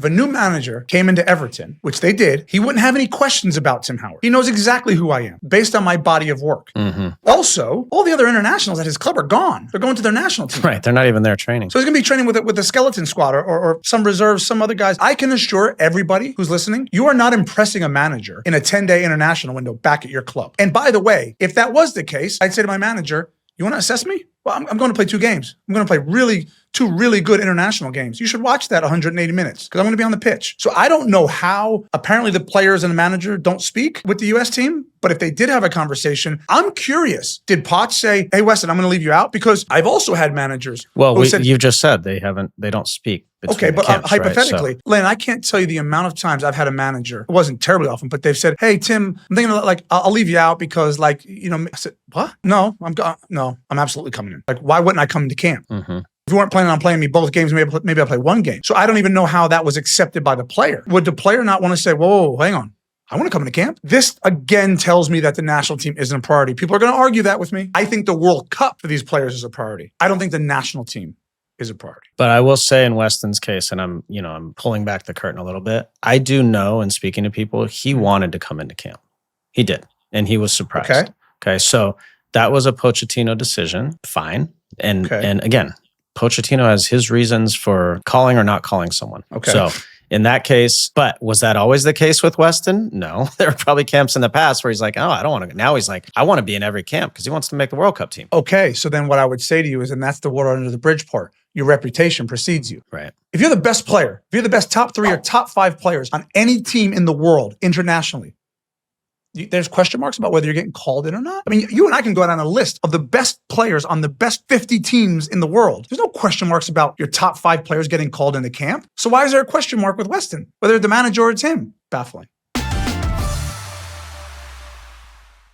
a new manager came into Everton, which they did, he wouldn't have any questions about Tim Howard. He knows exactly who I am based on my body of work. Also, all the other internationals at his club are gone. They're going to their national team. Right. They're not even there training. So he's going to be training with the skeleton squad or some reserves, some other guys. I can assure everybody who's listening, you are not impressing a manager in a 10-day international window back at your club. And by the way, if that was the case, I'd say to my manager, you want to assess me? Well, I'm going to play 2 games. I'm going to play 2 really good international games. You should watch that 180 minutes because I'm going to be on the pitch. So I don't know how apparently the players and the manager don't speak with the U.S. team. But if they did have a conversation, I'm curious. Did Potts say, hey, Weston, I'm going to leave you out? Because I've also had managers. Well, you just said they don't speak. Okay, but camps, hypothetically, right? Len, I can't tell you the amount of times I've had a manager. It wasn't terribly often, but they've said, hey, Tim, I'm thinking like, I'll leave you out because I said, what? No, I'm absolutely coming in. Like, why wouldn't I come to camp? If you weren't planning on playing me both games, maybe I'll play 1 game. So I don't even know how that was accepted by the player. Would the player not want to say, whoa, hang on. I want to come into camp. This again tells me that the national team isn't a priority. People are going to argue that with me. I think the World Cup for these players is a priority. I don't think the national team is a priority. But I will say in Weston's case, and I'm pulling back the curtain a little bit, I do know in speaking to people, he wanted to come into camp. He did. And he was surprised. Okay. So that was a Pochettino decision. Fine. And again, Pochettino has his reasons for calling or not calling someone. Okay. So in that case, but was that always the case with Weston? No. There were probably camps in the past where he's like, oh, I don't want to. Now he's like, I want to be in every camp because he wants to make the World Cup team. Okay. So then what I would say to you is, and that's the water under the bridge part, your reputation precedes you. Right. If you're the best player, if you're the best top 3 or top 5 players on any team in the world internationally, there's question marks about whether you're getting called in or not. I mean, you and I can go down a list of the best players on the best 50 teams in the world. There's no question marks about your top 5 players getting called into camp. So why is there a question mark with Weston? Whether the manager or it's him? Baffling.